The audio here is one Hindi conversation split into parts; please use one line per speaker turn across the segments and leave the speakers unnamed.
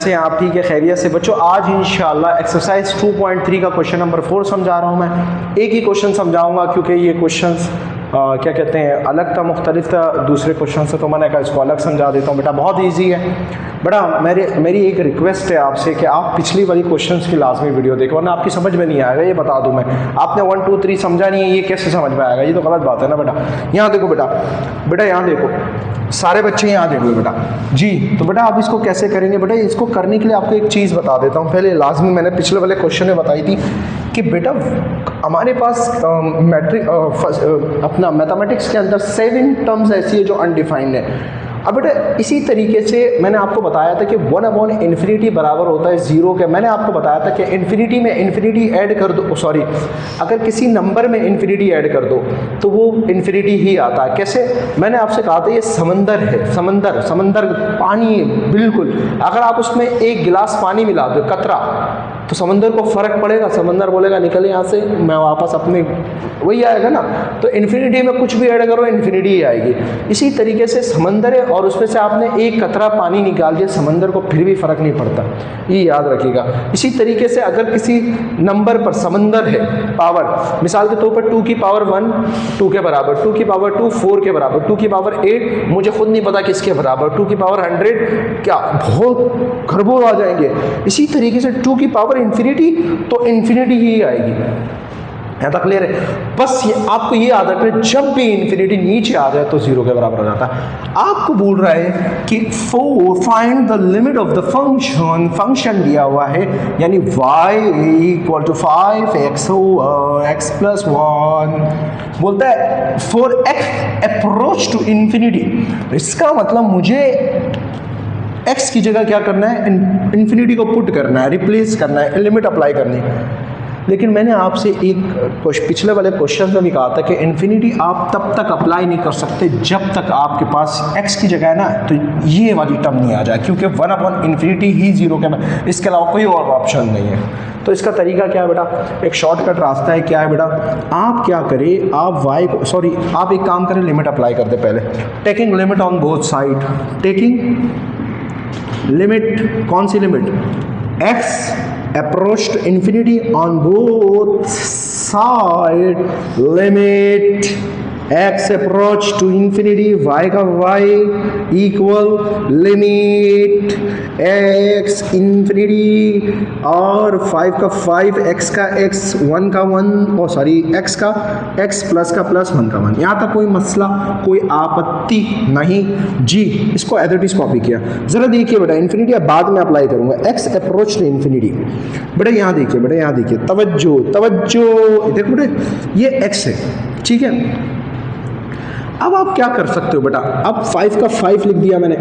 से आप ठीक है, खैरियत से बच्चों। आज इंशाल्लाह एक्सरसाइज 2.3 का क्वेश्चन नंबर 4 समझा रहा हूँ मैं। एक ही क्वेश्चन समझाऊंगा क्योंकि ये क्वेश्चंस क्या कहते हैं अलग था, मुख्तलिफ था दूसरे क्वेश्चन से, तो मैंने कहा इसको अलग समझा देता हूँ। बेटा बहुत ईजी है बेटा। मेरी एक रिक्वेस्ट है आपसे कि आप पिछली वाली क्वेश्चंस की लाजमी वीडियो देखो, वरना आपकी समझ में नहीं आएगा। ये बता दूं मैं, आपने 1 2 3 समझा नहीं है, ये कैसे समझ में आएगा? ये तो गलत बात है ना बेटा। यहाँ देखो बेटा यहाँ देखो, सारे बच्चे यहाँ देखो बेटा जी। तो बेटा आप इसको कैसे करेंगे? बेटा इसको करने के लिए आपको एक चीज़ बता देता हूँ पहले लाजमी। मैंने पिछले वाले क्वेश्चन में बताई थी कि बेटा हमारे पास अपना मैथमेटिक्स के अंदर 7 टर्म्स ऐसी है जो अनडिफाइंड है। अब बेटा इसी तरीके से मैंने आपको बताया था कि 1/∞ बराबर होता है 0 के। मैंने आपको बताया था कि इन्फिनिटी में इन्फिनिटी ऐड कर दो, सॉरी अगर किसी नंबर में इन्फिनिटी ऐड कर दो तो वो इन्फिनिटी ही आता है। कैसे? मैंने आपसे कहा था ये समंदर है, समंदर पानी है बिल्कुल। अगर आप उसमें एक गिलास पानी मिला दो, कतरा, तो समंदर को फ़र्क पड़ेगा? समंदर बोलेगा निकल यहाँ से, मैं वापस अपने वही आएगा ना। तो इन्फिनिटी में कुछ भी ऐड करो इन्फिनिटी ही आएगी। इसी तरीके से समंदर है और उसमें से आपने एक कतरा पानी निकाल दिया समंदर को, फिर भी फ़र्क नहीं पड़ता, ये याद रखिएगा। इसी तरीके से अगर किसी नंबर पर समंदर है पावर, मिसाल के तौर पर 2 की पावर 1 2 के बराबर, 2 की पावर 2 4 के बराबर, 2 की पावर 8 मुझे खुद नहीं पता किसके बराबर, 2 की पावर 100 क्या बहुत खरबों आ जाएंगे। इसी तरीके से 2 की पावर इन्फिनिटी तो इन्फिनिटी ही आएगी। यहाँ तक क्लियर है? बस ये आपको ये आदत है, जब भी इन्फिनिटी नीचे आ जाए तो 0 के बराबर हो जाता है। आपको बोल रहा है कि find the limit of the function दिया हुआ है, यानी y = 5x x + 1 बोलता है for x approach to infinity. इसका मतलब मुझे x की जगह क्या करना है, इन्फिनिटी को पुट करना है, रिप्लेस करना है, लिमिट अप्लाई करनी है। लेकिन मैंने आपसे एक पिछले वाले क्वेश्चन में भी कहा था कि इन्फिनिटी आप तब तक अप्लाई नहीं कर सकते जब तक आपके पास x की जगह है ना तो ये वाली टर्म नहीं आ जाए, क्योंकि 1/∞ ही 0 के, इसके अलावा कोई और ऑप्शन नहीं है। तो इसका तरीका क्या है बेटा? एक शॉर्टकट रास्ता है। क्या है बेटा? आप क्या करें, आप एक काम करें, लिमिट अप्लाई कर दे पहले। Taking limit on both side, taking limit, कौन सी limit? x approach to infinity on both side, limit x approach to infinity, y का y equal limit x infinity और 5 का 5, x का x, 1 का 1, x का x प्लस का प्लस 1 का 1। यहाँ तक कोई मसला, कोई आपत्ति नहीं जी। इसको एज इट इज कॉपी किया। जरा देखिए बेटा, इन्फिनिटी अब बाद में अप्लाई करूंगा। x अप्रोच टू इन्फिनिटी, बेटा यहाँ देखिए, बेटा यहाँ देखिए, तवज्जो देखो बेटा, ये x है, ठीक है। अब आप क्या कर सकते हो बेटा? अब 5 का 5 लिख दिया मैंने,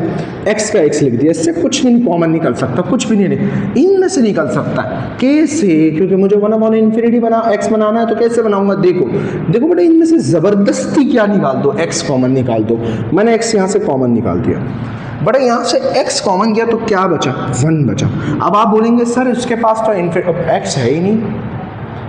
x का x लिख दिया, इससे कुछ भी कॉमन निकल सकता, कुछ भी नहीं, इनमें से निकल सकता है। कैसे? क्योंकि मुझे 1/∞ x बनाना है, तो कैसे बनाऊंगा? देखो बेटा, इनमें से जबरदस्ती क्या निकाल दो, x कॉमन निकाल दो। मैंने x यहाँ से कॉमन निकाल दिया बेटा, यहाँ से x कॉमन किया तो क्या बचा? 1 बचा। अब आप बोलेंगे सर उसके पास तो x है ही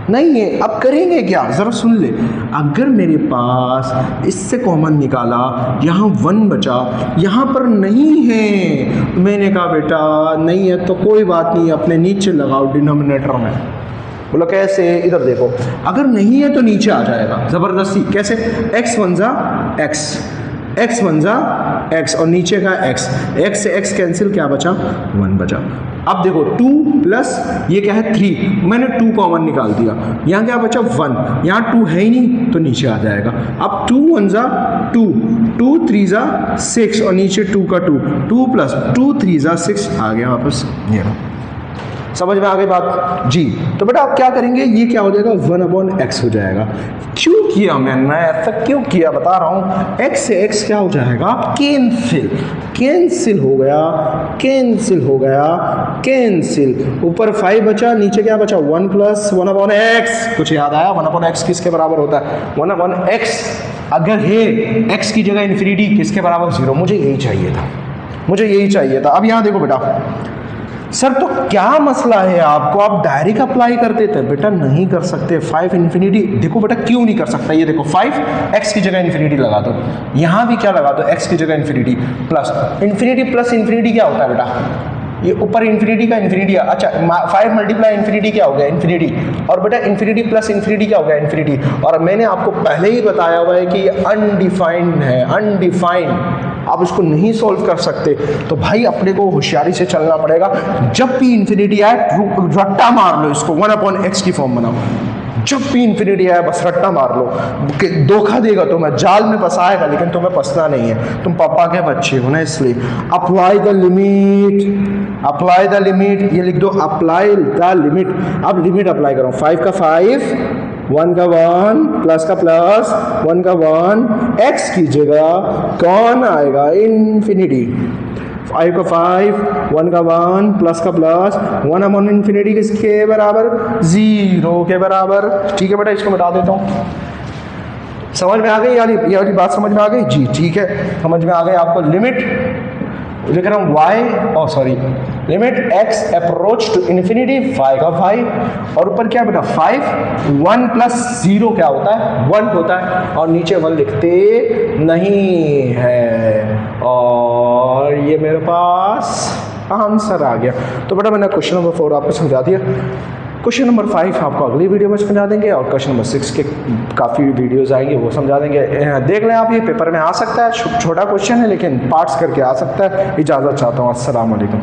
नहीं है, अब करेंगे क्या? जरा सुन ले। अगर मेरे पास इससे कॉमन निकाला, यहाँ 1 बचा, यहाँ पर नहीं है, मैंने कहा बेटा नहीं है तो कोई बात नहीं, अपने नीचे लगाओ डिनोमिनेटर में। बोलो कैसे? इधर देखो, अगर नहीं है तो नीचे आ जाएगा जबरदस्ती। कैसे? x 1 जा x 1 जा x और नीचे का x से x कैंसिल, क्या बचा? 1 बचा। अब देखो 2 प्लस ये क्या है 3, मैंने 2 कॉमन निकाल दिया, यहाँ क्या बचा? 1, यहाँ 2 है ही नहीं तो नीचे आ जाएगा। अब 2 1 जा 2, 2 3 जा 6 और नीचे 2 का 2 प्लस 2 3 जा 6 आ गया वापस। ये समझ में आ गई बात जी? तो बेटा आप क्या करेंगे, ये क्या हो जाएगा? 1/x हो जाएगा। क्यों किया मैंने ऐसा, क्यों किया बता रहा हूँ। x से x क्या हो जाएगा? कैंसिल हो गया। ऊपर 5 बचा, नीचे क्या बचा? 1 + 1/x। कुछ याद आया? 1/x किसके बराबर होता है? 1/x अगर है x की जगह इन्फिनिटी, किसके बराबर? 0। मुझे यही चाहिए था। अब यहाँ देखो बेटा, सर तो क्या मसला है आपको, आप डायरेक्ट अप्लाई कर देते हैं? बेटा नहीं कर सकते। 5 इन्फिनिटी, देखो बेटा क्यों नहीं कर सकता, ये देखो 5 x की जगह इन्फिनिटी लगा दो, यहाँ भी क्या लगा दो? x की जगह इन्फिनिटी प्लस इन्फिनिटी क्या होता है बेटा? ये ऊपर इन्फिनिटी का इन्फिनिटी है। अच्छा 5 मल्टीप्लाई इन्फिनिटी क्या हो गया? इन्फिनिटी। और बेटा इन्फिनिटी प्लस इन्फिनिटी क्या हो गया? इन्फिनिटी। और मैंने आपको पहले ही बताया हुआ है कि ये अनडिफाइंड है, अनडिफाइंड, आप इसको नहीं सॉल्व कर सकते। तो भाई अपने को होशियारी से चलना पड़ेगा। जब भी इन्फिनिटी आए रट्टा मार लो इसको, 1/x की फॉर्म बनाओ। जब भी इन्फिनिटी आए बस रट्टा मार लो। धोखा देगा तुम्हें, जाल में फंसाएगा, लेकिन तुम्हें फंसना नहीं है, तुम पापा के बच्चे हो ना, इसलिए। Apply the limit, apply the limit, ये लिख दो अप्लाई द लिमिट। अब लिमिट अप्लाई करो, 5 का 5, 1 का 1, प्लस का प्लस, 1 का 1, x की जगह कौन आएगा? इन्फिनिटी। 5 का 5, 1 का 1, प्लस का प्लस, 1 इन्फिनिटी किसके बराबर? 0 के बराबर। ठीक है बेटा, इसको मिटा देता हूँ। समझ में आ गई ये वाली बात? समझ में आ गई जी? ठीक है, समझ में आ गई आपको। लिमिट लिख रहा हूँ limit x approach to infinity, 5 का 5, और ऊपर क्या बेटा? 5, 1 प्लस 0 क्या होता है? 1 होता है, और नीचे 1 लिखते नहीं है। और ये मेरे पास आंसर आ गया। तो बेटा मैंने क्वेश्चन नंबर 4 आपको समझा दिया। क्वेश्चन नंबर 5 आपको अगली वीडियो में समझा देंगे, और क्वेश्चन नंबर 6 के काफ़ी वीडियोस आएंगे, वो समझा देंगे। देख लें आप, ये पेपर में आ सकता है, छोटा क्वेश्चन है लेकिन पार्ट्स करके आ सकता है। इजाज़त चाहता हूँ, अस्सलाम वालेकुम।